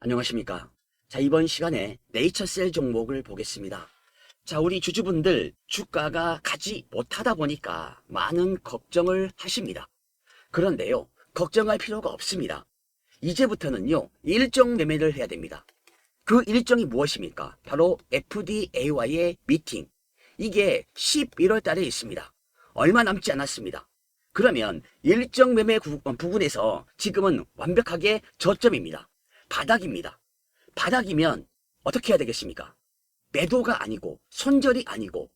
안녕하십니까. 자, 이번 시간에 네이처셀 종목을 보겠습니다. 자, 우리 주주분들 주가가 가지 못하다 보니까 많은 걱정을 하십니다. 그런데요, 걱정할 필요가 없습니다. 이제부터는요, 일정 매매를 해야 됩니다. 그 일정이 무엇입니까? 바로 FDA와의 미팅. 이게 11월 달에 있습니다. 얼마 남지 않았습니다. 그러면 일정 매매 부분에서 지금은 완벽하게 저점입니다. 바닥입니다. 바닥이면 어떻게 해야 되겠습니까? 매도가 아니고 손절이 아니고,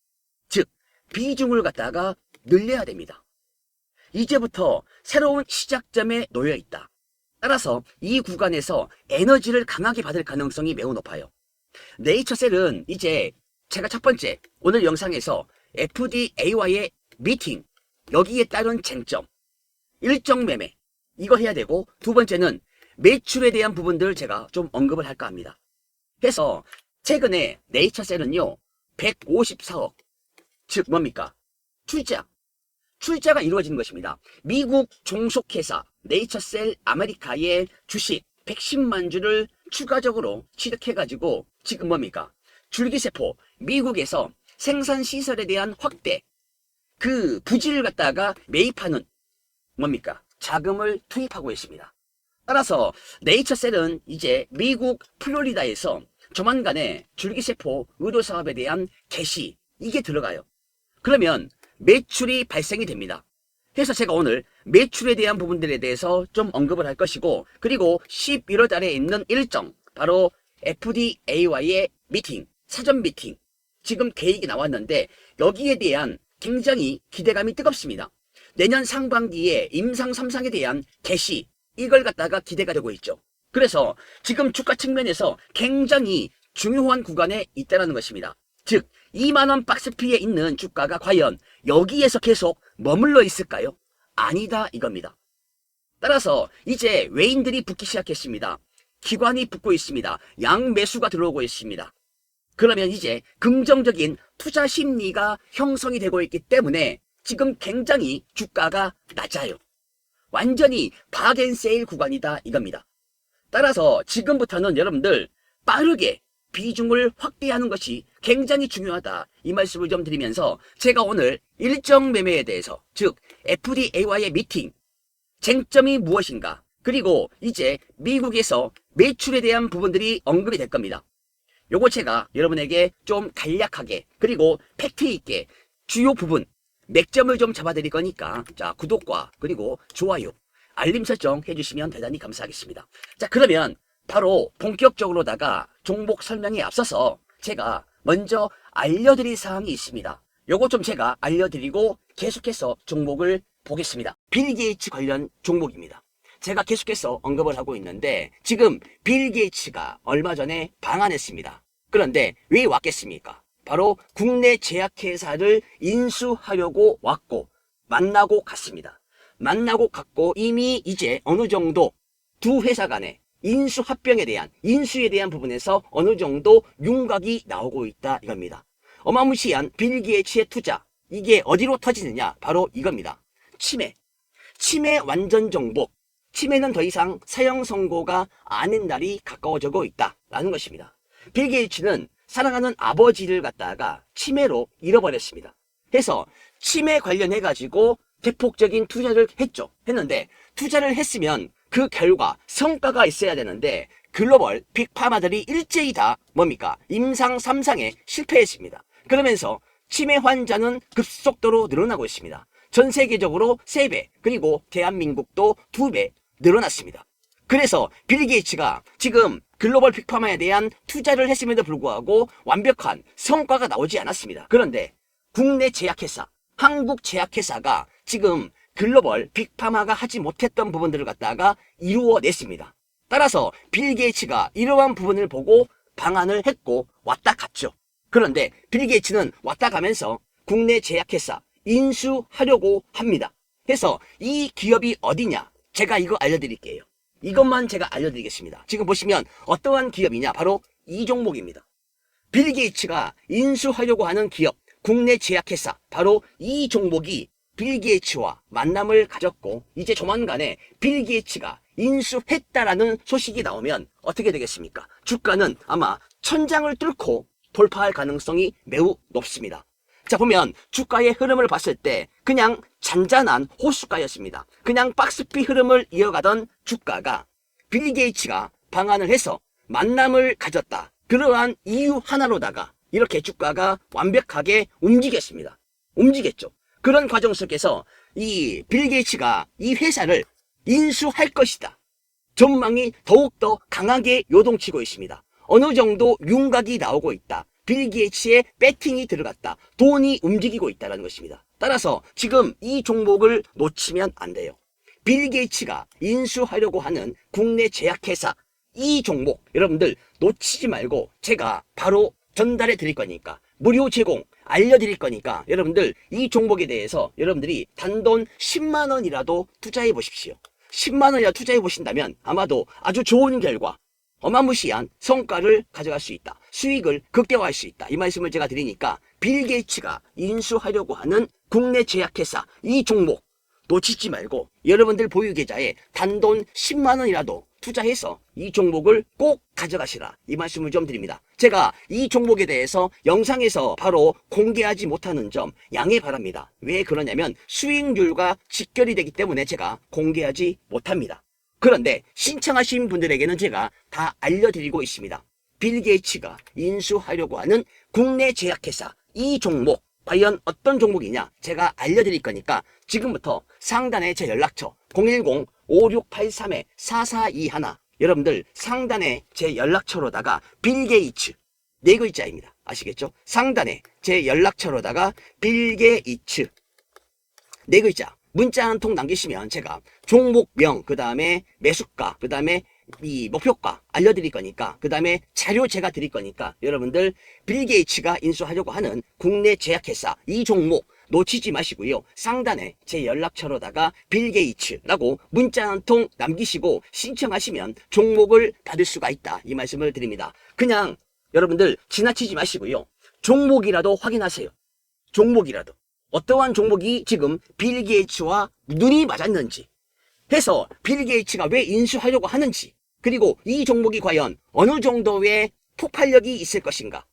즉 비중을 갖다가 늘려야 됩니다. 이제부터 새로운 시작점에 놓여 있다. 따라서 이 구간에서 에너지를 강하게 받을 가능성이 매우 높아요. 네이처셀은 이제 제가 첫 번째 오늘 영상에서 FDA와의 미팅, 여기에 따른 쟁점, 일정 매매, 이거 해야 되고, 두 번째는 매출에 대한 부분들 제가 좀 언급을 할까 합니다. 해서 최근에 네이처셀은요 154억, 즉 뭡니까? 출자가 이루어지는 것입니다. 미국 종속회사 네이처셀 아메리카의 주식 110만 주를 추가적으로 취득해가지고 지금 뭡니까? 줄기세포 미국에서 생산시설에 대한 확대, 그 부지를 갖다가 매입하는 뭡니까? 자금을 투입하고 있습니다. 따라서 네이처셀은 이제 미국 플로리다에서 조만간에 줄기세포 의료사업에 대한 개시, 이게 들어가요. 그러면 매출이 발생이 됩니다. 그래서 제가 오늘 매출에 대한 부분들에 대해서 좀 언급을 할 것이고, 그리고 11월 달에 있는 일정, 바로 FDA와의 미팅, 사전 미팅, 지금 계획이 나왔는데 여기에 대한 굉장히 기대감이 뜨겁습니다. 내년 상반기에 임상 3상에 대한 개시, 이걸 갖다가 기대가 되고 있죠. 그래서 지금 주가 측면에서 굉장히 중요한 구간에 있다는 것입니다. 즉 2만원 박스피에 있는 주가가 과연 여기에서 계속 머물러 있을까요? 아니다, 이겁니다. 따라서 이제 외인들이 붙기 시작했습니다. 기관이 붙고 있습니다. 양매수가 들어오고 있습니다. 그러면 이제 긍정적인 투자 심리가 형성이 되고 있기 때문에 지금 굉장히 주가가 낮아요. 완전히 박앤세일 구간이다, 이겁니다. 따라서 지금부터는 여러분들 빠르게 비중을 확대하는 것이 굉장히 중요하다, 이 말씀을 좀 드리면서 제가 오늘 일정 매매에 대해서, 즉 FDA와의 미팅, 쟁점이 무엇인가, 그리고 이제 미국에서 매출에 대한 부분들이 언급이 될 겁니다. 요거 제가 여러분에게 좀 간략하게 그리고 팩트 있게 주요 부분, 맥점을 좀 잡아드릴 거니까, 자, 구독과 그리고 좋아요, 알림 설정 해주시면 대단히 감사하겠습니다. 자, 그러면 바로 본격적으로다가 종목 설명에 앞서서 제가 먼저 알려드릴 사항이 있습니다. 요거 좀 제가 알려드리고 계속해서 종목을 보겠습니다. 빌 게이츠 관련 종목입니다. 제가 계속해서 언급을 하고 있는데 지금 빌 게이츠가 얼마 전에 방한했습니다. 그런데 왜 왔겠습니까? 바로 국내 제약회사를 인수하려고 왔고, 만나고 갔습니다. 만나고 갔고, 이미 이제 어느 정도 두 회사 간의 인수합병에 대한, 인수에 대한 부분에서 어느 정도 윤곽이 나오고 있다, 이겁니다. 어마무시한 빌 게이츠의 투자, 이게 어디로 터지느냐? 바로 이겁니다. 치매 완전 정복. 치매는 더 이상 사형 선고가 아닌 날이 가까워지고 있다라는 것입니다. 빌 게이츠는 사랑하는 아버지를 갖다가 치매로 잃어버렸습니다. 해서 치매 관련해가지고 대폭적인 투자를 했는데 투자를 했으면 그 결과 성과가 있어야 되는데 글로벌 빅파마들이 일제히 다 뭡니까? 임상 3상에 실패했습니다. 그러면서 치매 환자는 급속도로 늘어나고 있습니다. 전 세계적으로 3배, 그리고 대한민국도 2배 늘어났습니다. 그래서 빌 게이츠가 지금 글로벌 빅파마에 대한 투자를 했음에도 불구하고 완벽한 성과가 나오지 않았습니다. 그런데 국내 제약회사, 한국 제약회사가 지금 글로벌 빅파마가 하지 못했던 부분들을 갖다가 이루어냈습니다. 따라서 빌 게이츠가 이러한 부분을 보고 방한을 했고 왔다 갔죠. 그런데 빌 게이츠는 왔다 가면서 국내 제약회사 인수하려고 합니다. 그래서 이 기업이 어디냐? 제가 이거 알려드릴게요. 이것만 제가 알려드리겠습니다. 지금 보시면 어떠한 기업이냐? 바로 이 종목입니다. 빌 게이츠가 인수하려고 하는 기업, 국내 제약회사, 바로 이 종목이 빌 게이츠와 만남을 가졌고 이제 조만간에 빌 게이츠가 인수했다라는 소식이 나오면 어떻게 되겠습니까? 주가는 아마 천장을 뚫고 돌파할 가능성이 매우 높습니다. 자, 보면 주가의 흐름을 봤을 때 그냥 잔잔한 호수가였습니다. 그냥 박스피 흐름을 이어가던 주가가 빌 게이츠가 방한을 해서 만남을 가졌다. 그러한 이유 하나로다가 이렇게 주가가 완벽하게 움직였습니다. 움직였죠. 그런 과정 속에서 이 빌 게이츠가 이 회사를 인수할 것이다. 전망이 더욱더 강하게 요동치고 있습니다. 어느 정도 윤곽이 나오고 있다. 빌 게이츠의 배팅이 들어갔다. 돈이 움직이고 있다는 것입니다. 따라서 지금 이 종목을 놓치면 안 돼요. 빌 게이츠가 인수하려고 하는 국내 제약회사 이 종목 여러분들 놓치지 말고 제가 바로 전달해 드릴 거니까 무료 제공 알려드릴 거니까 여러분들 이 종목에 대해서 여러분들이 단돈 10만 원이라도 투자해 보십시오. 10만 원이라도 투자해 보신다면 아마도 아주 좋은 결과 어마무시한 성과를 가져갈 수 있다. 수익을 극대화할 수 있다. 이 말씀을 제가 드리니까 빌 게이츠가 인수하려고 하는 국내 제약회사 이 종목 놓치지 말고 여러분들 보유 계좌에 단돈 10만 원이라도 투자해서 이 종목을 꼭 가져가시라. 이 말씀을 좀 드립니다. 제가 이 종목에 대해서 영상에서 바로 공개하지 못하는 점 양해 바랍니다. 왜 그러냐면 수익률과 직결이 되기 때문에 제가 공개하지 못합니다. 그런데 신청하신 분들에게는 제가 다 알려드리고 있습니다. 빌 게이츠가 인수하려고 하는 국내 제약회사 이 종목 과연 어떤 종목이냐 제가 알려드릴 거니까 지금부터 상단에 제 연락처 010-5683-4421 여러분들 상단에 제 연락처로다가 빌 게이츠 네 글자입니다. 아시겠죠? 상단에 제 연락처로다가 빌 게이츠 네 글자 문자 한 통 남기시면 제가 종목명 그 다음에 매수가 그 다음에 이 목표가 알려드릴 거니까 그 다음에 자료 제가 드릴 거니까 여러분들 빌 게이츠가 인수하려고 하는 국내 제약회사 이 종목 놓치지 마시고요. 상단에 제 연락처로다가 빌 게이츠라고 문자 한 통 남기시고 신청하시면 종목을 받을 수가 있다. 이 말씀을 드립니다. 그냥 여러분들 지나치지 마시고요. 종목이라도 확인하세요. 종목이라도. 어떠한 종목이 지금 빌 게이츠와 눈이 맞았는지 해서 빌 게이츠가 왜 인수하려고 하는지 그리고 이 종목이 과연 어느 정도의 폭발력이 있을 것인가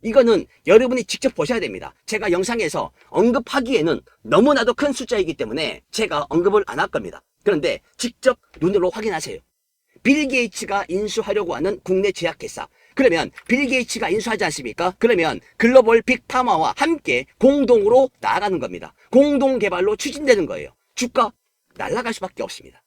이거는 여러분이 직접 보셔야 됩니다. 제가 영상에서 언급하기에는 너무나도 큰 숫자이기 때문에 제가 언급을 안 할 겁니다. 그런데 직접 눈으로 확인하세요. 빌 게이츠가 인수하려고 하는 국내 제약회사 그러면 빌 게이츠가 인수하지 않습니까? 그러면 글로벌 빅파마와 함께 공동으로 나아가는 겁니다. 공동 개발로 추진되는 거예요. 주가 날아갈 수밖에 없습니다.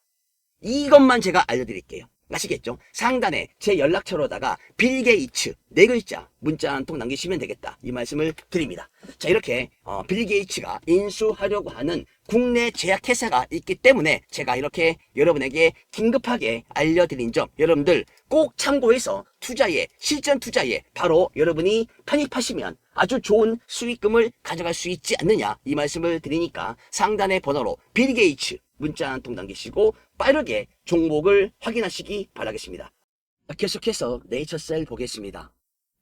이것만 제가 알려드릴게요. 아시겠죠? 상단에 제 연락처로다가 빌 게이츠 네 글자 문자 한 통 남기시면 되겠다. 이 말씀을 드립니다. 자, 이렇게 빌 게이츠가 인수하려고 하는 국내 제약회사가 있기 때문에 제가 이렇게 여러분에게 긴급하게 알려드린 점 여러분들 꼭 참고해서 투자에 실전 투자에 바로 여러분이 편입하시면 아주 좋은 수익금을 가져갈 수 있지 않느냐 이 말씀을 드리니까 상단의 번호로 빌 게이츠 문자 한 통 남기시고 빠르게 종목을 확인하시기 바라겠습니다. 계속해서 네이처셀 보겠습니다.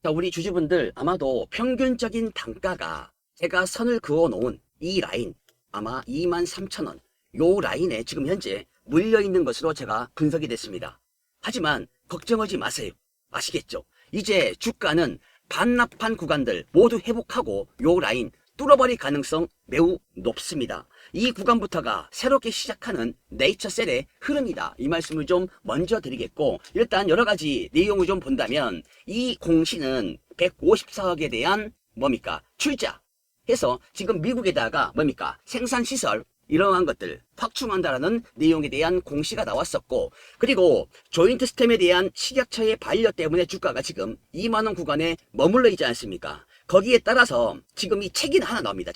자, 우리 주주분들 아마도 평균적인 단가가 제가 선을 그어 놓은 이 라인 아마 23,000원 요 라인에 지금 현재 물려있는 것으로 제가 분석이 됐습니다. 하지만 걱정하지 마세요. 아시겠죠? 이제 주가는 반납한 구간들 모두 회복하고 요 라인 뚫어버릴 가능성 매우 높습니다. 이 구간부터가 새롭게 시작하는 네이처셀의 흐름이다. 이 말씀을 좀 먼저 드리겠고 일단 여러가지 내용을 좀 본다면 이 공시는 154억에 대한 뭡니까? 출자 해서 지금 미국에다가 뭡니까? 생산시설 이러한 것들 확충한다라는 내용에 대한 공시가 나왔었고 그리고 조인트 스템에 대한 식약처의 반려 때문에 주가가 지금 2만원 구간에 머물러 있지 않습니까? 거기에 따라서 지금 이 책이 하나 나옵니다.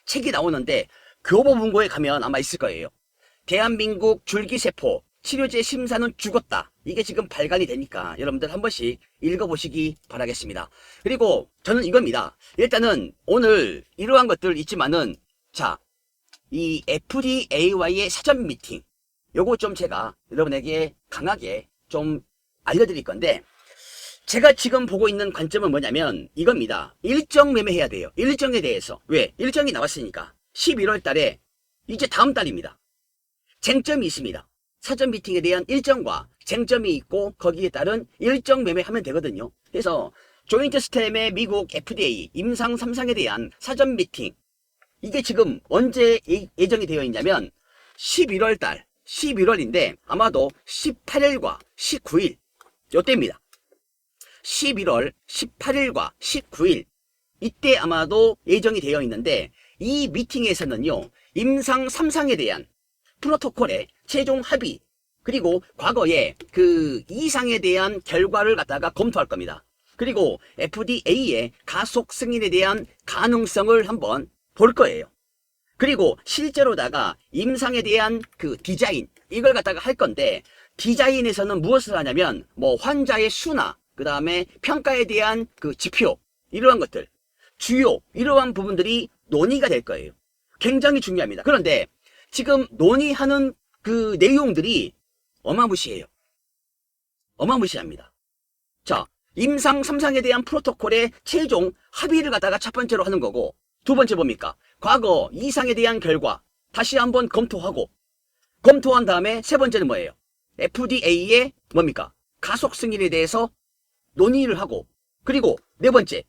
책이 나오는데 교보문고에 가면 아마 있을 거예요. 대한민국 줄기세포 치료제 심사는 죽었다. 이게 지금 발간이 되니까 여러분들 한 번씩 읽어보시기 바라겠습니다. 그리고 저는 이겁니다. 일단은 오늘 이러한 것들 있지만은 자, 이 FDA와의 사전 미팅 요거 좀 제가 여러분에게 강하게 좀 알려드릴 건데 제가 지금 보고 있는 관점은 뭐냐면 이겁니다. 일정 매매해야 돼요. 일정에 대해서. 왜? 일정이 나왔으니까. 11월 달에 이제 다음 달입니다. 쟁점이 있습니다. 사전 미팅에 대한 일정과 쟁점이 있고 거기에 따른 일정 매매하면 되거든요. 그래서 조인트 스템의 미국 FDA 임상 3상에 대한 사전 미팅, 이게 지금 언제 예정이 되어 있냐면 11월 달 11월인데 아마도 18일과 19일 요때입니다. 11월 18일과 19일 이때 아마도 예정이 되어 있는데, 이 미팅에서는요 임상 3상에 대한 프로토콜의 최종 합의, 그리고 과거에 그 2상에 대한 결과를 갖다가 검토할 겁니다. 그리고 FDA의 가속 승인에 대한 가능성을 한번 볼 거예요. 그리고 실제로다가 임상에 대한 그 디자인, 이걸 갖다가 할 건데, 디자인에서는 무엇을 하냐면 뭐 환자의 수나 그 다음에 평가에 대한 그 지표, 이러한 것들, 주요 이러한 부분들이 논의가 될 거예요. 굉장히 중요합니다. 그런데 지금 논의하는 그 내용들이 어마무시해요. 어마무시합니다. 자, 임상 3상에 대한 프로토콜의 최종 합의를 갖다가 첫 번째로 하는 거고, 두 번째 뭡니까? 과거 2상에 대한 결과 다시 한번 검토한 다음에 세 번째는 뭐예요? FDA의 뭡니까? 가속 승인에 대해서 논의를 하고, 그리고 네 번째,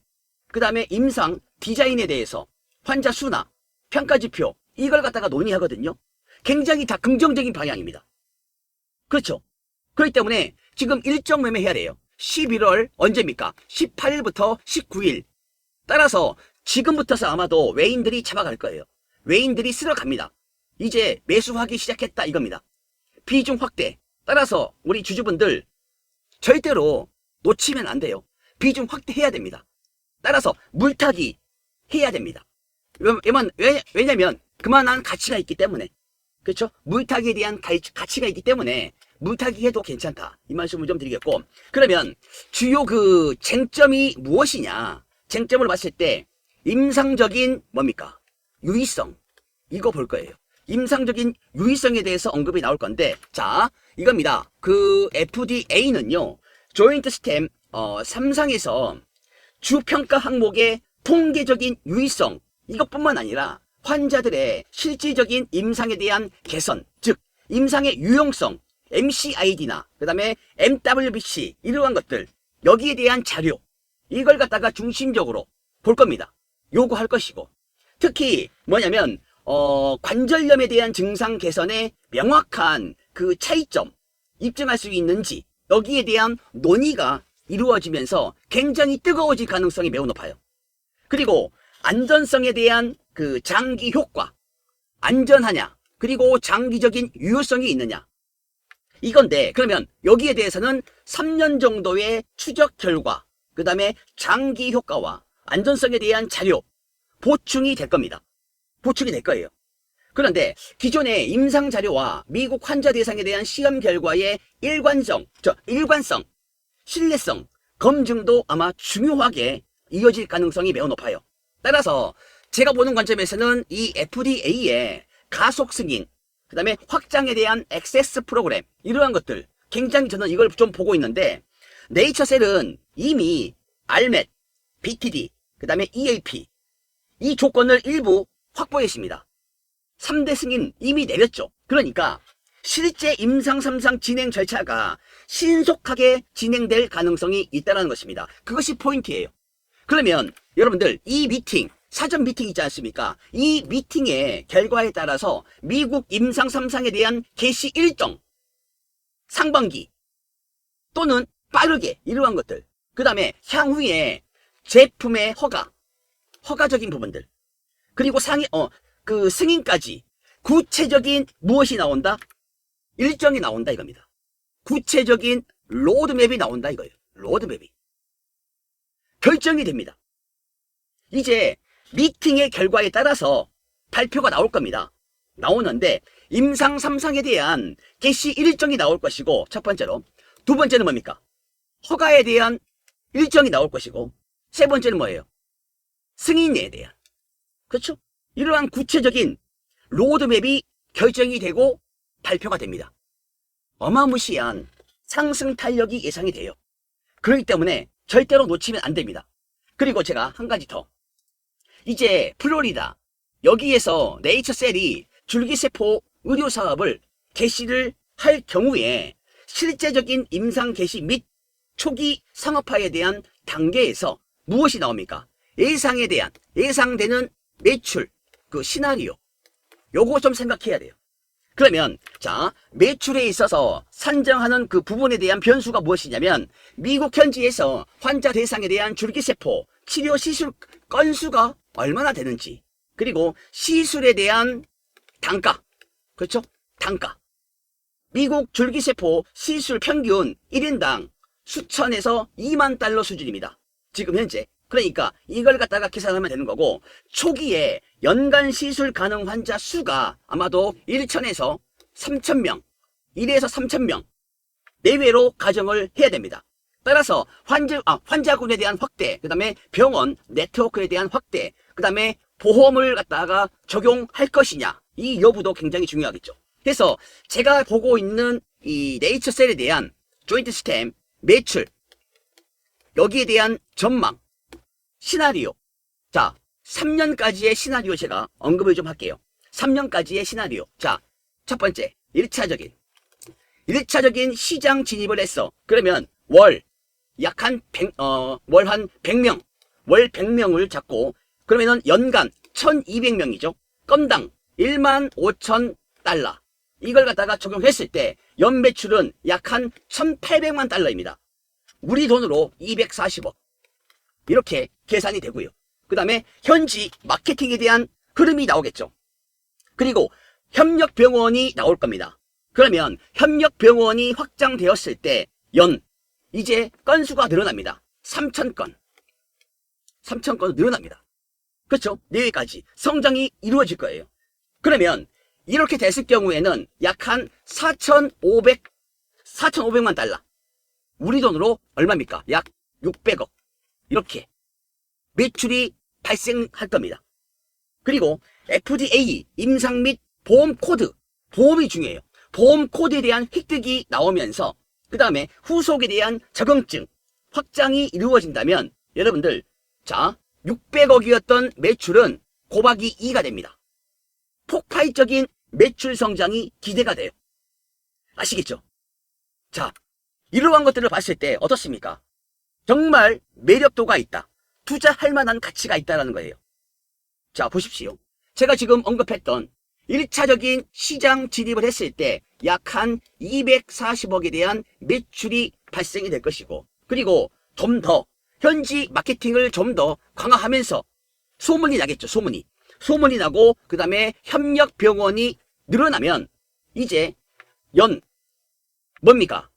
그 다음에 임상 디자인에 대해서 환자 수나 평가 지표, 이걸 갖다가 논의하거든요. 굉장히 다 긍정적인 방향입니다. 그렇죠? 그렇기 때문에 지금 일정 매매해야 돼요. 11월 언제입니까? 18일부터 19일. 따라서 지금부터서 아마도 외인들이 잡아갈 거예요. 외인들이 쓸어갑니다. 이제 매수하기 시작했다 이겁니다. 비중 확대. 따라서 우리 주주분들 절대로 놓치면 안 돼요. 비중 확대해야 됩니다. 따라서 물타기 해야 됩니다. 왜냐면 그만한 가치가 있기 때문에. 그렇죠? 물타기에 대한 가치가 있기 때문에 물타기 해도 괜찮다, 이 말씀을 좀 드리겠고, 그러면 주요 그 쟁점이 무엇이냐? 쟁점을 봤을 때 임상적인 뭡니까? 유의성, 이거 볼 거예요. 임상적인 유의성에 대해서 언급이 나올 건데, 자, 이겁니다. 그 FDA는요 조인트 스템 3상에서 주평가 항목의 통계적인 유의성, 이것뿐만 아니라 환자들의 실질적인 임상에 대한 개선, 즉 임상의 유용성, MCID나 그 다음에 MWBC, 이러한 것들, 여기에 대한 자료, 이걸 갖다가 중심적으로 볼 겁니다. 요구할 것이고, 특히 뭐냐면 관절염에 대한 증상 개선의 명확한 그 차이점 입증할 수 있는지, 여기에 대한 논의가 이루어지면서 굉장히 뜨거워질 가능성이 매우 높아요. 그리고 안전성에 대한 그 장기 효과, 안전하냐, 그리고 장기적인 유효성이 있느냐, 이건데, 그러면 여기에 대해서는 3년 정도의 추적 결과, 그 다음에 장기 효과와 안전성에 대한 자료 보충이 될 겁니다. 보충이 될 거예요. 그런데 기존의 임상 자료와 미국 환자 대상에 대한 시험 결과의 일관성, 신뢰성 검증도 아마 중요하게 이어질 가능성이 매우 높아요. 따라서 제가 보는 관점에서는 이 FDA의 가속 승인, 그 다음에 확장에 대한 액세스 프로그램, 이러한 것들 굉장히 저는 이걸 좀 보고 있는데, 네이처셀은 이미 RMAT, BTD, 그 다음에 EAP 이 조건을 일부 확보했습니다. 3대 승인 이미 내렸죠. 그러니까 실제 임상 3상 진행 절차가 신속하게 진행될 가능성이 있다는 것입니다. 그것이 포인트예요. 그러면 여러분들 이 미팅, 사전 미팅 있지 않습니까? 이 미팅의 결과에 따라서 미국 임상 3상에 대한 개시 일정, 상반기 또는 빠르게, 이러한 것들, 그 다음에 향후에 제품의 허가적인 부분들, 그리고 그 승인까지 구체적인 무엇이 나온다? 일정이 나온다 이겁니다. 구체적인 로드맵이 나온다 이거예요. 로드맵이 결정이 됩니다. 이제 미팅의 결과에 따라서 발표가 나올 겁니다. 나오는데 임상 3상에 대한 개시 일정이 나올 것이고, 첫 번째로. 두 번째는 뭡니까? 허가에 대한 일정이 나올 것이고, 세 번째는 뭐예요? 승인에 대한. 그렇죠? 이러한 구체적인 로드맵이 결정이 되고 발표가 됩니다. 어마무시한 상승 탄력이 예상이 돼요. 그렇기 때문에 절대로 놓치면 안 됩니다. 그리고 제가 한 가지 더. 이제 플로리다 여기에서 네이처셀이 줄기세포 의료 사업을 개시를 할 경우에 실제적인 임상 개시 및 초기 상업화에 대한 단계에서 무엇이 나옵니까? 예상되는 매출, 그 시나리오. 요거 좀 생각해야 돼요. 그러면 자, 매출에 있어서 산정하는 그 부분에 대한 변수가 무엇이냐면 미국 현지에서 환자 대상에 대한 줄기세포 치료 시술 건수가 얼마나 되는지, 그리고 시술에 대한 단가, 그렇죠? 단가. 미국 줄기세포 시술 평균 1인당 수천에서 2만 달러 수준입니다. 지금 현재. 그러니까 이걸 갖다가 계산하면 되는 거고, 초기에 연간 시술 가능 환자 수가 아마도 1천에서 3천명, 1에서 3천명 내외로 가정을 해야 됩니다. 따라서 환자군에 대한 확대, 그 다음에 병원 네트워크에 대한 확대, 그 다음에 보험을 갖다가 적용할 것이냐, 이 여부도 굉장히 중요하겠죠. 그래서 제가 보고 있는 이 네이처셀에 대한 조인트 스템 매출, 여기에 대한 전망, 시나리오. 자, 3년까지의 시나리오 제가 언급을 좀 할게요. 3년까지의 시나리오. 자, 첫 번째, 1차적인 시장 진입을 했어. 그러면 월 한 100명, 월 100명을 잡고, 그러면은 연간 1200명이죠. 건당 15,000달러. 이걸 갖다가 적용했을 때 연매출은 약 한 1,800만 달러입니다. 우리 돈으로 240억. 이렇게 계산이 되고요. 그 다음에 현지 마케팅에 대한 흐름이 나오겠죠. 그리고 협력병원이 나올 겁니다. 그러면 협력병원이 확장되었을 때 이제 건수가 늘어납니다. 3,000건 늘어납니다. 그렇죠? 내외까지 성장이 이루어질 거예요. 그러면 이렇게 됐을 경우에는 약 한 4,500만 달러. 우리 돈으로 얼마입니까? 약 600억. 이렇게 매출이 발생할 겁니다. 그리고 FDA 임상 및 보험 코드, 보험이 중요해요. 보험 코드에 대한 획득이 나오면서 그 다음에 후속에 대한 적응증 확장이 이루어진다면 여러분들, 자, 600억이었던 매출은 곱하기 2가 됩니다. 폭발적인 매출 성장이 기대가 돼요. 아시겠죠? 자, 이러한 것들을 봤을 때 어떻습니까? 정말 매력도가 있다. 투자할 만한 가치가 있다는 거예요. 자, 보십시오. 제가 지금 언급했던 1차적인 시장 진입을 했을 때 약 한 240억에 대한 매출이 발생이 될 것이고, 그리고 좀 더 현지 마케팅을 좀 더 강화하면서 소문이 나겠죠. 소문이 나고, 그 다음에 협력병원이 늘어나면 이제 뭡니까?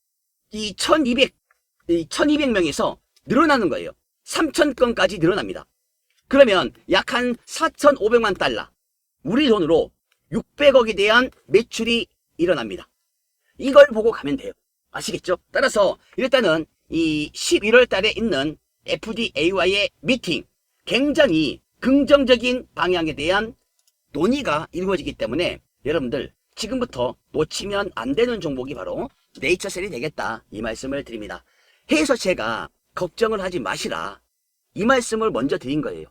이 1200명에서 늘어나는 거예요. 3,000건까지 늘어납니다. 그러면 약 한 4,500만 달러, 우리 돈으로 600억에 대한 매출이 일어납니다. 이걸 보고 가면 돼요. 아시겠죠? 따라서 일단은 이 11월 달에 있는 FDA와의 미팅, 굉장히 긍정적인 방향에 대한 논의가 이루어지기 때문에 여러분들 지금부터 놓치면 안 되는 종목이 바로 네이처셀이 되겠다, 이 말씀을 드립니다. 해서 제가 걱정을 하지 마시라, 이 말씀을 먼저 드린 거예요.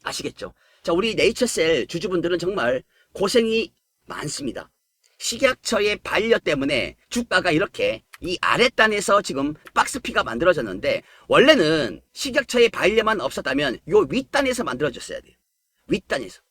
아시겠죠? 자, 우리 네이처셀 주주분들은 정말 고생이 많습니다. 식약처의 반려 때문에 주가가 이렇게 이 아랫단에서 지금 박스피가 만들어졌는데, 원래는 식약처의 반려만 없었다면 요 윗단에서 만들어졌어야 돼요. 윗단에서.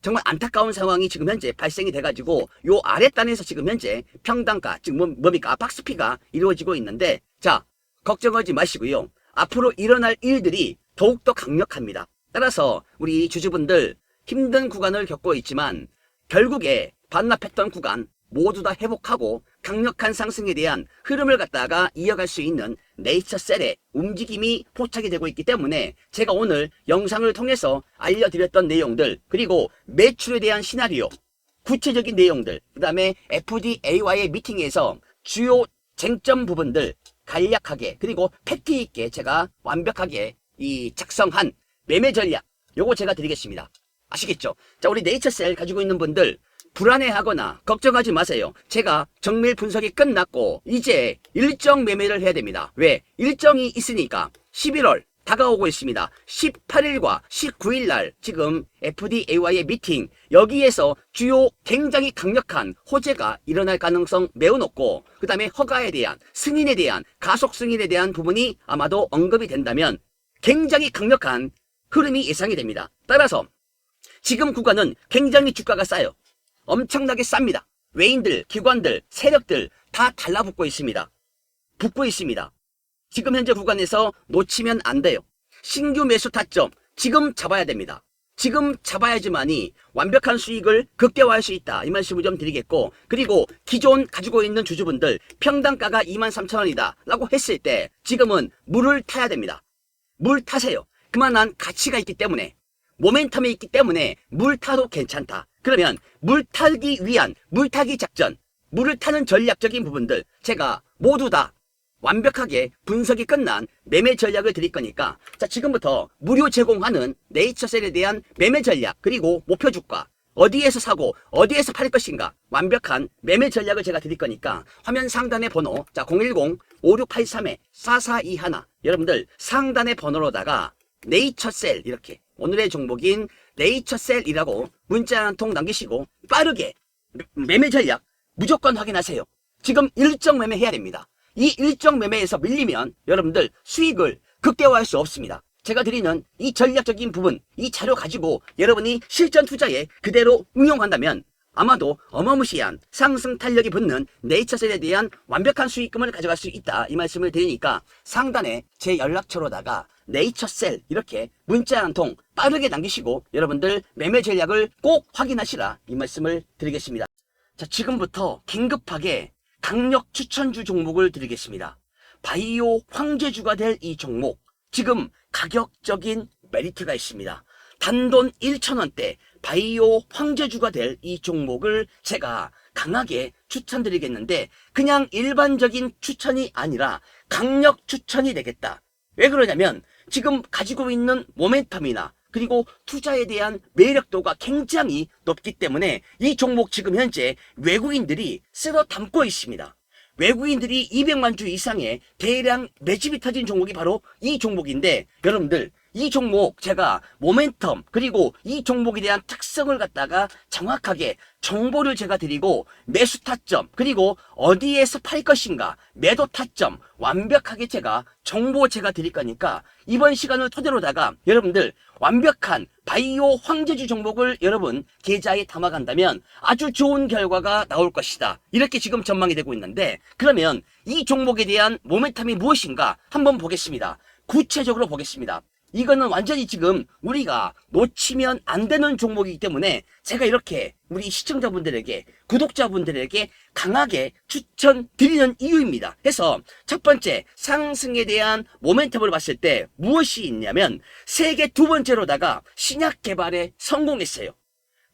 정말 안타까운 상황이 지금 현재 발생이 돼가지고 요 아랫단에서 지금 현재 평단가, 지금 뭡니까? 박스피가 이루어지고 있는데, 자, 걱정하지 마시고요. 앞으로 일어날 일들이 더욱더 강력합니다. 따라서 우리 주주분들 힘든 구간을 겪고 있지만 결국에 반납했던 구간 모두 다 회복하고 강력한 상승에 대한 흐름을 갖다가 이어갈 수 있는 네이처셀의 움직임이 포착이 되고 있기 때문에 제가 오늘 영상을 통해서 알려드렸던 내용들, 그리고 매출에 대한 시나리오, 구체적인 내용들, 그 다음에 FDA와의 미팅에서 주요 쟁점 부분들 간략하게, 그리고 팩트 있게 제가 완벽하게 이 작성한 매매 전략, 요거 제가 드리겠습니다. 아시겠죠? 자, 우리 네이처셀 가지고 있는 분들 불안해하거나 걱정하지 마세요. 제가 정밀 분석이 끝났고 이제 일정 매매를 해야 됩니다. 왜? 일정이 있으니까 11월 다가오고 있습니다. 18일과 19일 날 지금 FDA와의 미팅, 여기에서 주요 굉장히 강력한 호재가 일어날 가능성 매우 높고, 그 다음에 허가에 대한, 승인에 대한, 가속 승인에 대한 부분이 아마도 언급이 된다면 굉장히 강력한 흐름이 예상이 됩니다. 따라서 지금 구간은 굉장히 주가가 싸요. 엄청나게 쌉니다. 외인들, 기관들, 세력들 다 달라붙고 있습니다. 붙고 있습니다. 지금 현재 구간에서 놓치면 안 돼요. 신규 매수 타점 지금 잡아야 됩니다. 지금 잡아야지만이 완벽한 수익을 극대화할 수 있다, 이 말씀을 좀 드리겠고, 그리고 기존 가지고 있는 주주분들 평당가가 23,000원이다 라고 했을 때 지금은 물을 타야 됩니다. 물 타세요. 그만한 가치가 있기 때문에, 모멘텀이 있기 때문에 물 타도 괜찮다. 그러면 물 타기 위한 물타기 작전, 물을 타는 전략적인 부분들 제가 모두 다 완벽하게 분석이 끝난 매매 전략을 드릴 거니까, 자, 지금부터 무료 제공하는 네이처셀에 대한 매매 전략, 그리고 목표 주가, 어디에서 사고 어디에서 팔 것인가, 완벽한 매매 전략을 제가 드릴 거니까 화면 상단의 번호, 자, 010-5683-4421, 여러분들 상단의 번호로다가 네이처셀, 이렇게 오늘의 종목인 네이처셀이라고 문자 한 통 남기시고 빠르게 매매 전략 무조건 확인하세요. 지금 일정 매매 해야 됩니다. 이 일정 매매에서 밀리면 여러분들 수익을 극대화할 수 없습니다. 제가 드리는 이 전략적인 부분, 이 자료 가지고 여러분이 실전 투자에 그대로 응용한다면 아마도 어마무시한 상승 탄력이 붙는 네이처셀에 대한 완벽한 수익금을 가져갈 수 있다, 이 말씀을 드리니까 상단에 제 연락처로다가 네이처셀 이렇게 문자 한 통 빠르게 남기시고 여러분들 매매 전략을 꼭 확인하시라, 이 말씀을 드리겠습니다. 자, 지금부터 긴급하게 강력 추천주 종목을 드리겠습니다. 바이오 황제주가 될 이 종목, 지금 가격적인 메리트가 있습니다. 단돈 1,000원대 바이오 황제주가 될 이 종목을 제가 강하게 추천드리겠는데, 그냥 일반적인 추천이 아니라 강력 추천이 되겠다. 왜 그러냐면 지금 가지고 있는 모멘텀이나 그리고 투자에 대한 매력도가 굉장히 높기 때문에 이 종목 지금 현재 외국인들이 쓸어 담고 있습니다. 외국인들이 200만 주 이상의 대량 매집이 터진 종목이 바로 이 종목인데, 여러분들 이 종목 제가 모멘텀 그리고 이 종목에 대한 특성을 갖다가 정확하게 정보를 제가 드리고, 매수 타점 그리고 어디에서 팔 것인가, 매도 타점 완벽하게 제가 정보 제가 드릴 거니까 이번 시간을 토대로다가 여러분들 완벽한 바이오 황제주 종목을 여러분 계좌에 담아간다면 아주 좋은 결과가 나올 것이다, 이렇게 지금 전망이 되고 있는데, 그러면 이 종목에 대한 모멘텀이 무엇인가 한번 보겠습니다. 구체적으로 보겠습니다. 이거는 완전히 지금 우리가 놓치면 안 되는 종목이기 때문에 제가 이렇게 우리 시청자분들에게, 구독자분들에게 강하게 추천드리는 이유입니다. 해서 첫 번째, 상승에 대한 모멘텀을 봤을 때 무엇이 있냐면 세계 두 번째로다가 신약 개발에 성공했어요.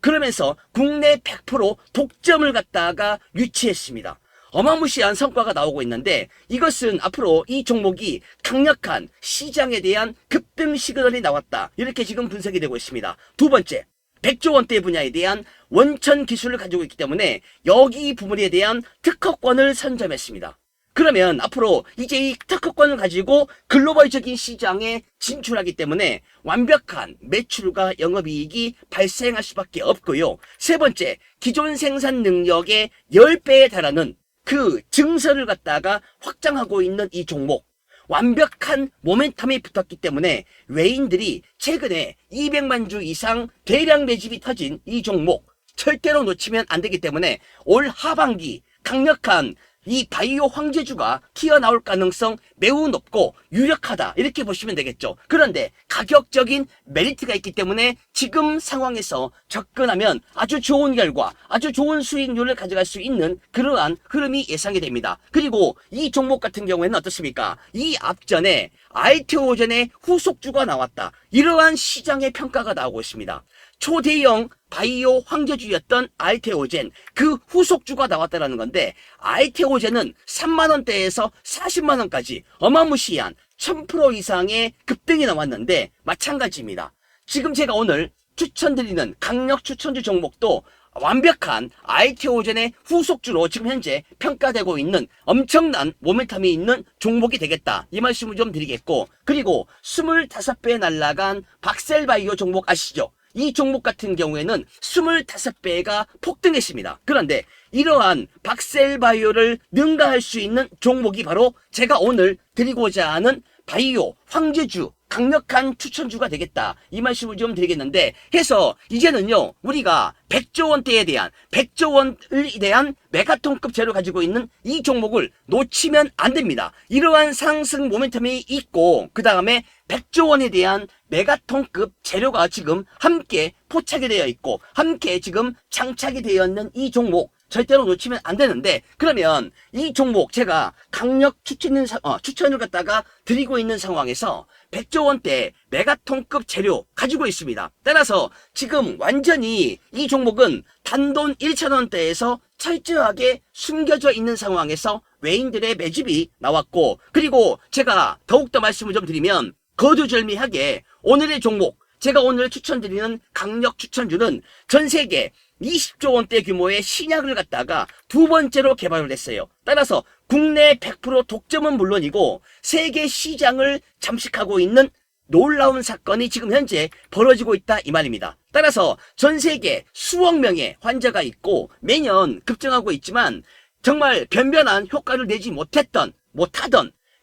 그러면서 국내 100% 독점을 갖다가 유치했습니다. 어마무시한 성과가 나오고 있는데, 이것은 앞으로 이 종목이 강력한 시장에 대한 급등 시그널이 나왔다, 이렇게 지금 분석이 되고 있습니다. 두 번째, 100조 원대 분야에 대한 원천 기술을 가지고 있기 때문에 여기 부분에 대한 특허권을 선점했습니다. 그러면 앞으로 이제 이 특허권을 가지고 글로벌적인 시장에 진출하기 때문에 완벽한 매출과 영업이익이 발생할 수밖에 없고요. 세 번째, 기존 생산 능력의 10배에 달하는 그 증설을 갖다가 확장하고 있는 이 종목, 완벽한 모멘텀이 붙었기 때문에 외인들이 최근에 200만 주 이상 대량 매집이 터진 이 종목 절대로 놓치면 안 되기 때문에 올 하반기 강력한 이 바이오 황제주가 튀어나올 가능성 매우 높고 유력하다, 이렇게 보시면 되겠죠. 그런데 가격적인 메리트가 있기 때문에 지금 상황에서 접근하면 아주 좋은 결과, 아주 좋은 수익률을 가져갈 수 있는 그러한 흐름이 예상이 됩니다. 그리고 이 종목 같은 경우에는 어떻습니까? 이 앞전에 알테오젠의 후속주가 나왔다, 이러한 시장의 평가가 나오고 있습니다. 초대형 바이오 황제주였던 알테오젠, 그 후속주가 나왔다는 건데, 알테오젠은 3만원대에서 40만원까지 어마무시한 1000% 이상의 급등이 나왔는데 마찬가지입니다. 지금 제가 오늘 추천드리는 강력 추천주 종목도 완벽한 IT오젠의 후속주로 지금 현재 평가되고 있는 엄청난 모멘텀이 있는 종목이 되겠다. 이 말씀을 좀 드리겠고, 그리고 25배 날라간 박셀바이오 종목 아시죠? 이 종목 같은 경우에는 25배가 폭등했습니다. 그런데 이러한 박셀바이오를 능가할 수 있는 종목이 바로 제가 오늘 드리고자 하는 바이오 황제주 강력한 추천주가 되겠다. 이 말씀을 좀 드리겠는데, 해서 이제는요, 우리가 100조 원대에 대한 100조 원에 대한 메가톤급 재료 가지고 있는 이 종목을 놓치면 안 됩니다. 이러한 상승 모멘텀이 있고, 그 다음에 100조 원에 대한 메가톤급 재료가 지금 함께 포착이 되어 있고, 함께 지금 장착이 되어 있는 이 종목 절대로 놓치면 안 되는데, 그러면 이 종목 제가 강력 추천을 갖다가 드리고 있는 상황에서 100조 원대 메가톤급 재료 가지고 있습니다. 따라서 지금 완전히 이 종목은 단돈 1,000원대에서 철저하게 숨겨져 있는 상황에서 외인들의 매집이 나왔고, 그리고 제가 더욱더 말씀을 좀 드리면 거두절미하게 오늘의 종목, 제가 오늘 추천드리는 강력 추천주는 전 세계 20조 원대 규모의 신약을 갖다가 두 번째로 개발을 했어요. 따라서 국내 100% 독점은 물론이고 세계 시장을 잠식하고 있는 놀라운 사건이 지금 현재 벌어지고 있다 이 말입니다. 따라서 전 세계 수억 명의 환자가 있고 매년 급증하고 있지만 정말 변변한 효과를 내지 못하던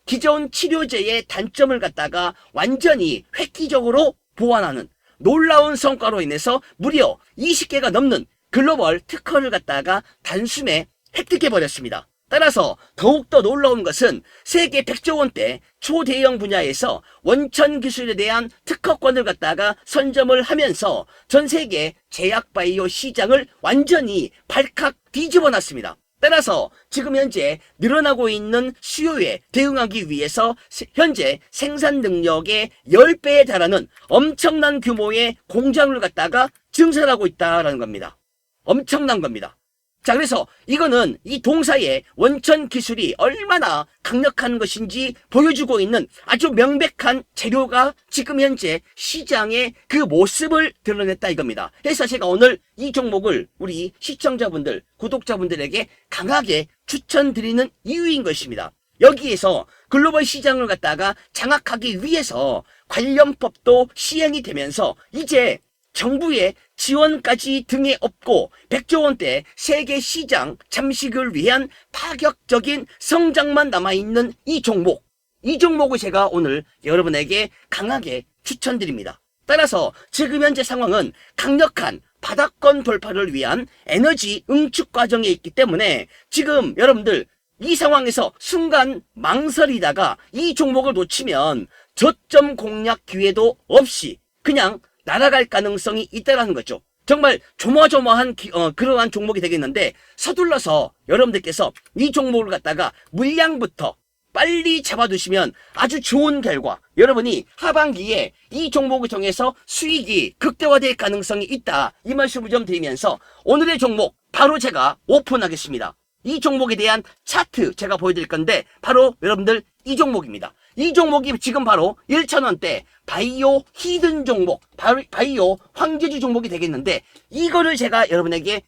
기존 치료제의 단점을 갖다가 완전히 획기적으로 보완하는 놀라운 성과로 인해서 무려 20개가 넘는 글로벌 특허를 갖다가 단숨에 획득해버렸습니다. 따라서 더욱더 놀라운 것은 세계 100조 원대 초대형 분야에서 원천 기술에 대한 특허권을 갖다가 선점을 하면서 전 세계 제약 바이오 시장을 완전히 발칵 뒤집어 놨습니다. 따라서 지금 현재 늘어나고 있는 수요에 대응하기 위해서 현재 생산 능력의 10배에 달하는 엄청난 규모의 공장을 갖다가 증설하고 있다라는 겁니다. 엄청난 겁니다. 자, 그래서 이거는 이 동사의 원천 기술이 얼마나 강력한 것인지 보여주고 있는 아주 명백한 재료가 지금 현재 시장의 그 모습을 드러냈다 이겁니다. 그래서 제가 오늘 이 종목을 우리 시청자분들, 구독자분들에게 강하게 추천드리는 이유인 것입니다. 여기에서 글로벌 시장을 갖다가 장악하기 위해서 관련법도 시행이 되면서 이제 정부의 지원까지 등에 업고 100조 원대 세계 시장 잠식을 위한 파격적인 성장만 남아있는 이 종목을 제가 오늘 여러분에게 강하게 추천드립니다. 따라서 지금 현재 상황은 강력한 바닥권 돌파를 위한 에너지 응축 과정에 있기 때문에 지금 여러분들 이 상황에서 순간 망설이다가 이 종목을 놓치면 저점 공략 기회도 없이 그냥 날아갈 가능성이 있다는 거죠. 정말 조마조마한 그러한 종목이 되겠는데 서둘러서 여러분들께서 이 종목을 갖다가 물량부터 빨리 잡아두시면 아주 좋은 결과, 여러분이 하반기에 이 종목을 통해서 수익이 극대화될 가능성이 있다 이 말씀을 좀 드리면서 오늘의 종목 바로 제가 오픈하겠습니다. 이 종목에 대한 차트 제가 보여드릴 건데 바로 여러분들 이 종목입니다. 이 종목이 지금 바로 1,000원대 바이오 히든 종목, 바이오 황제주 종목이 되겠는데 이거를 제가 여러분에게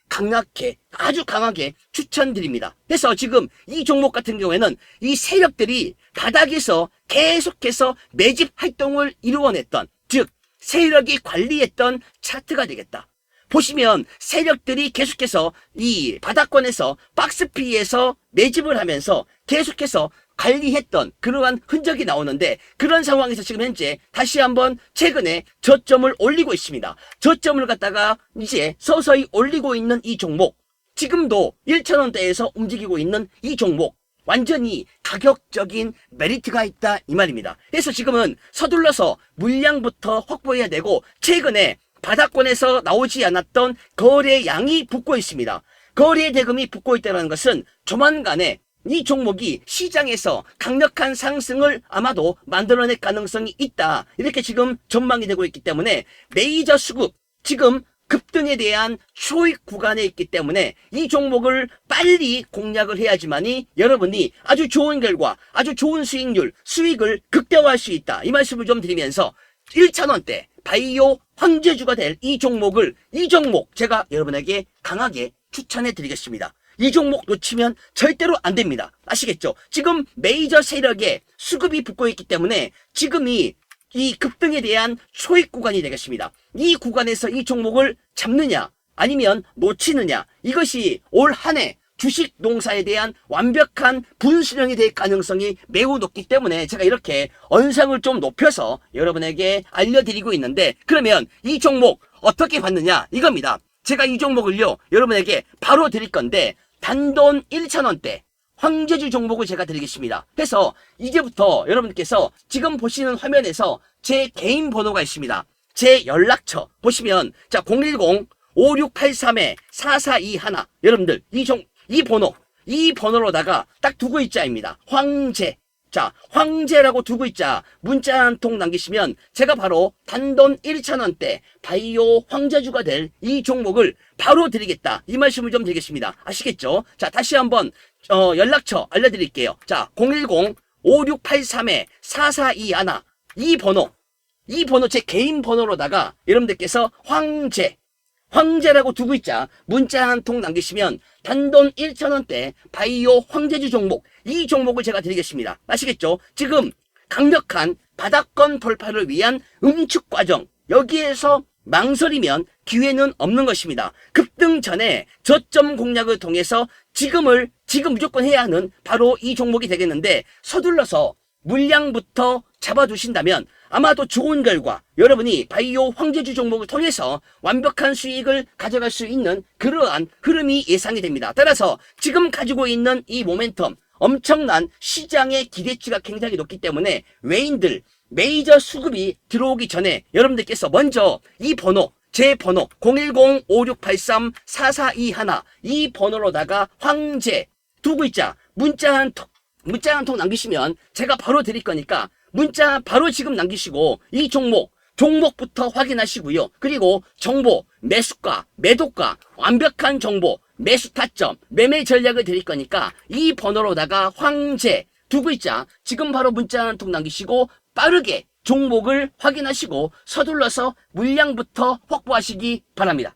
아주 강하게 추천드립니다. 그래서 지금 이 종목 같은 경우에는 이 세력들이 바닥에서 계속해서 매집 활동을 이루어냈던, 즉 세력이 관리했던 차트가 되겠다. 보시면 세력들이 계속해서 이 바닥권에서 박스피에서 매집을 하면서 계속해서 관리했던 그러한 흔적이 나오는데 그런 상황에서 지금 현재 다시 한번 최근에 저점을 올리고 있습니다. 저점을 갖다가 이제 서서히 올리고 있는 이 종목, 지금도 1,000원대에서 움직이고 있는 이 종목 완전히 가격적인 메리트가 있다 이 말입니다. 그래서 지금은 서둘러서 물량부터 확보해야 되고 최근에 바닥권에서 나오지 않았던 거래량이 붙고 있습니다. 거래 대금이 붙고 있다는 것은 조만간에 이 종목이 시장에서 강력한 상승을 아마도 만들어낼 가능성이 있다. 이렇게 지금 전망이 되고 있기 때문에 메이저 수급, 지금 급등에 대한 초익 구간에 있기 때문에 이 종목을 빨리 공략을 해야지만이 여러분이 아주 좋은 결과, 아주 좋은 수익을 극대화할 수 있다. 이 말씀을 좀 드리면서 1,000원대 바이오 황제주가 될 이 종목 제가 여러분에게 강하게 추천해 드리겠습니다. 이 종목 놓치면 절대로 안 됩니다. 아시겠죠? 지금 메이저 세력에 수급이 붙고 있기 때문에 지금이 이 급등에 대한 초입 구간이 되겠습니다. 이 구간에서 이 종목을 잡느냐 아니면 놓치느냐, 이것이 올 한 해 주식 농사에 대한 완벽한 분수령이 될 가능성이 매우 높기 때문에 제가 이렇게 언성을 좀 높여서 여러분에게 알려드리고 있는데, 그러면 이 종목 어떻게 봤느냐 이겁니다. 제가 이 종목을요 여러분에게 바로 드릴 건데, 단돈 1,000원대 황제주 종목을 제가 드리겠습니다. 그래서 이제부터 여러분께서 지금 보시는 화면에서 제 개인 번호가 있습니다. 제 연락처 보시면, 자, 010-5683-4421. 여러분들 이 번호로다가 딱 두고 있자입니다. 황제. 자, 황제라고 두고 있자 문자 한 통 남기시면 제가 바로 단돈 1,000원대 바이오 황제주가 될 이 종목을 바로 드리겠다, 이 말씀을 좀 드리겠습니다. 아시겠죠? 자, 다시 한번 연락처 알려드릴게요. 자, 010-5683-4421. 이 번호 제 개인 번호로다가 여러분들께서 황제라고 두고 있자 문자 한 통 남기시면 단돈 1,000원대 바이오 황제주 종목, 이 종목을 제가 드리겠습니다. 아시겠죠? 지금 강력한 바닥권 돌파를 위한 응축 과정, 여기에서 망설이면 기회는 없는 것입니다. 급등 전에 저점 공략을 통해서 지금 무조건 해야 하는 바로 이 종목이 되겠는데, 서둘러서 물량부터 잡아두신다면 아마도 좋은 결과, 여러분이 바이오 황제주 종목을 통해서 완벽한 수익을 가져갈 수 있는 그러한 흐름이 예상이 됩니다. 따라서 지금 가지고 있는 이 모멘텀, 엄청난 시장의 기대치가 굉장히 높기 때문에 외인들, 메이저 수급이 들어오기 전에 여러분들께서 먼저 이 번호, 제 번호 010-5683-4421, 이 번호로다가 황제 두 글자 문자 한 통 남기시면 제가 바로 드릴 거니까 문자 바로 지금 남기시고 이 종목부터 확인하시고요. 그리고 정보, 매수가, 매도가, 완벽한 정보, 매수 타점, 매매 전략을 드릴 거니까 이 번호로다가 황제 두 글자 지금 바로 문자 한 통 남기시고 빠르게 종목을 확인하시고 서둘러서 물량부터 확보하시기 바랍니다.